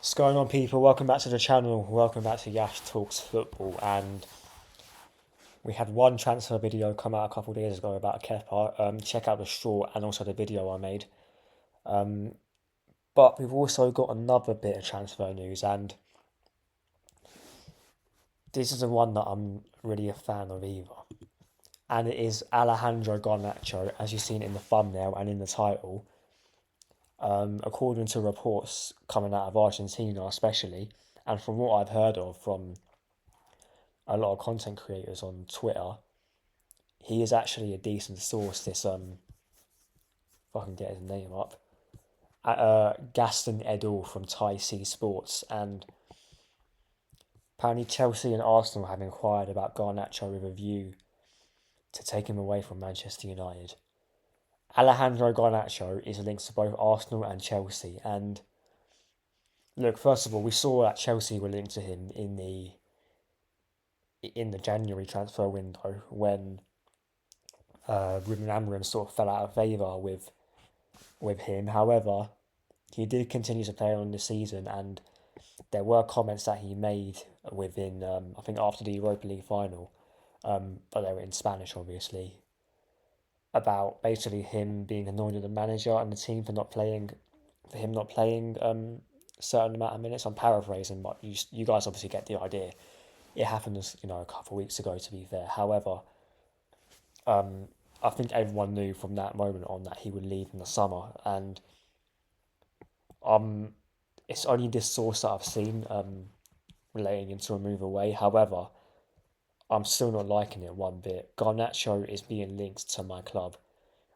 What's going on, people? Welcome back to the channel. Welcome back to Yash Talks Football. And we had one transfer video come out a couple of days ago about Kepa. Check out the short and also the video I made. But we've also got another bit of transfer news, and this is the one that I'm really a fan of either. And it is Alejandro Garnacho, as you've seen in the thumbnail and in the title. According to reports coming out of Argentina, especially, and from what I've heard of from a lot of content creators on Twitter, he is actually a decent source. This if I can get his name up, Gaston Edel from Thai Sea Sports, and apparently Chelsea and Arsenal have inquired about Garnacho with a view to take him away from Manchester United. Alejandro Garnacho is linked to both Arsenal and Chelsea, and look, first of all, we saw that Chelsea were linked to him in the January transfer window when Ruben Amorim sort of fell out of favour with him. However, he did continue to play on the season, and there were comments that he made within, I think, after the Europa League final, but they were in Spanish, obviously, about basically him being annoyed at the manager and the team for him not playing certain amount of minutes. I'm paraphrasing, but you guys obviously get the idea. It happened, a couple of weeks ago, to be fair. However, I think everyone knew from that moment on that he would leave in the summer, and it's only this source that I've seen relating into a move away. However, I'm still not liking it one bit. Garnacho is being linked to my club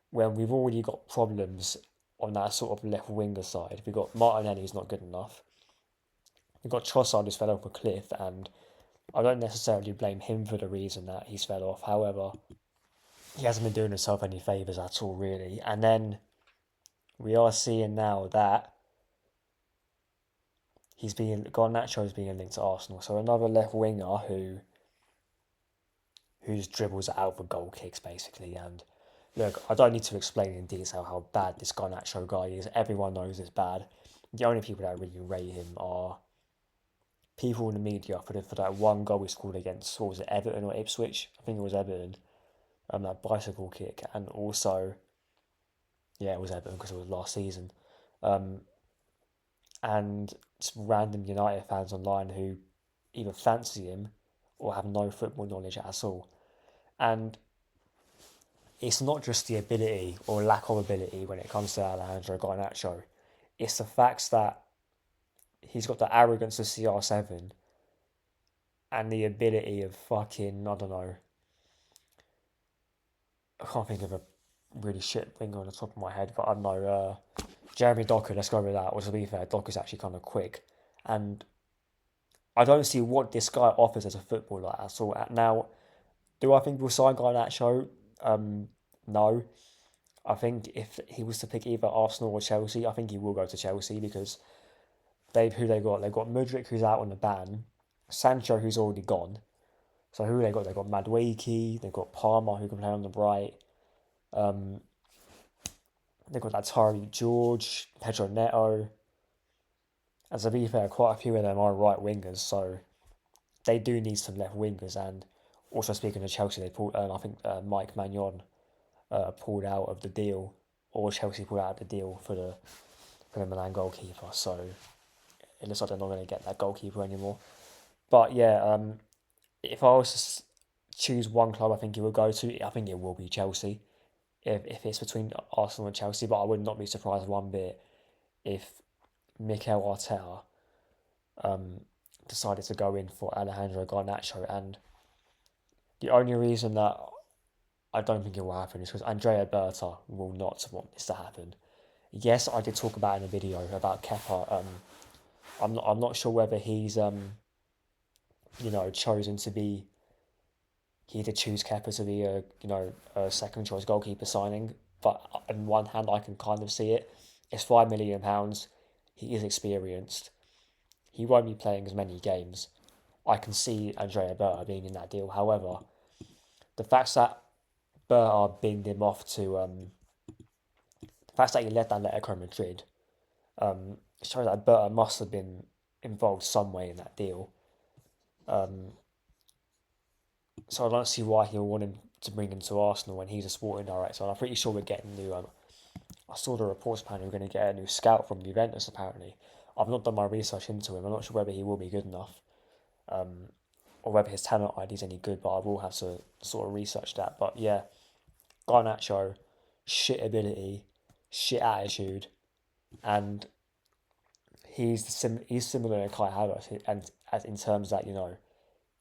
when we've already got problems on that sort of left winger side. We've got Martinelli who's not good enough. We've got Trossard who's fell off a cliff, and I don't necessarily blame him for the reason that he's fell off. However, he hasn't been doing himself any favours at all, really. And then we are seeing now that Garnacho is being linked to Arsenal. So another left winger who just dribbles out for goal kicks, basically. And look, I don't need to explain in detail how bad this Garnacho guy is. Everyone knows it's bad. The only people that really rate him are people in the media for that one goal he scored against, what was it, Everton or Ipswich? I think it was Everton. That bicycle kick, and also, yeah, it was Everton because it was last season. And some random United fans online who either fancy him or have no football knowledge at all. And it's not just the ability or lack of ability when it comes to Alejandro Garnacho. It's the fact that he's got the arrogance of CR7 and the ability of fucking, I don't know, I can't think of a really shit finger on the top of my head, but I don't know, Jeremy Docker, let's go with that. Or to be fair, Docker's actually kind of quick. And I don't see what this guy offers as a footballer at all. Now, do I think we'll sign Garnacho? No. I think if he was to pick either Arsenal or Chelsea, I think he will go to Chelsea because who they got? They've got Mudryk, who's out on the ban, Sancho, who's already gone. So who they got? They've got Madueke, they've got Palmer, who can play on the right. They've got that Tariq George, Pedro Neto. And to be fair, quite a few of them are right wingers, so they do need some left wingers. And also speaking of Chelsea, they pulled, I think Mike Magnon pulled out of the deal, or Chelsea pulled out of the deal for the Milan goalkeeper. So it looks like they're not going to get that goalkeeper anymore. But yeah, if I was to choose one club, I think it would go to. I think it will be Chelsea. If it's between Arsenal and Chelsea, but I would not be surprised one bit if Mikel Arteta decided to go in for Alejandro Garnacho. And the only reason that I don't think it will happen is because Andrea Berta will not want this to happen. Yes, I did talk about in a video about Kepa. I'm not sure whether he's chosen to be. He did choose Kepa to be a second choice goalkeeper signing, but on one hand I can kind of see it. It's £5 million. He is experienced. He won't be playing as many games. I can see Andrea Berta being in that deal. However, the fact that Berta binned him off to the fact that he left Atletico Madrid shows that Berta must have been involved some way in that deal. So I don't see why he'll want him to bring him to Arsenal when he's a sporting director. And I'm pretty sure we're getting new. I saw the reports apparently we're going to get a new scout from Juventus. Apparently, I've not done my research into him. I'm not sure whether he will be good enough, or whether his talent ID is any good. But I will have to sort of research that. But yeah, Garnacho, shit ability, shit attitude, and he's similar to Kai Havertz, and as in terms that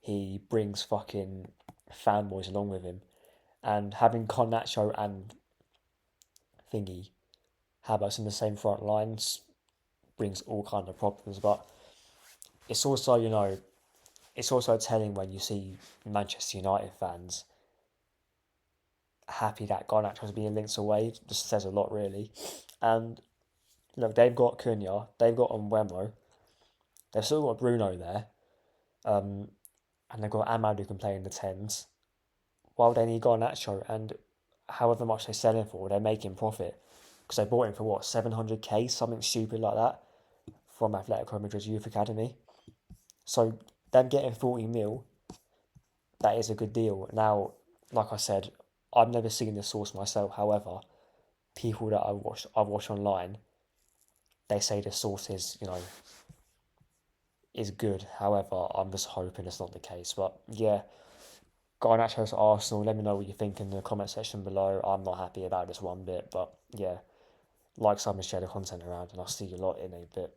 he brings fucking fanboys along with him, and having Garnacho and thingy Havertz in the same front lines brings all kind of problems. But it's also it's also telling when you see Manchester United fans happy that Garnacho is being linked away. It just says a lot really. And look, they've got Cunha, they've got Onwemo, they've still got Bruno there, and they've got Ahmad who can play in the tens. While they need Garnacho, and however much they sell him for, they're making profit because they bought him for what 700k, something stupid like that, from Atletico Madrid's youth academy. So them getting 40 mil, that is a good deal. Now, like I said, I've never seen the source myself. However, people that I've watched online, they say the source is good. However, I'm just hoping it's not the case. But yeah, Garnacho to Arsenal. Let me know what you think in the comment section below. I'm not happy about this one bit, but yeah, like, sub, and share the content around, and I'll see you lot in a bit.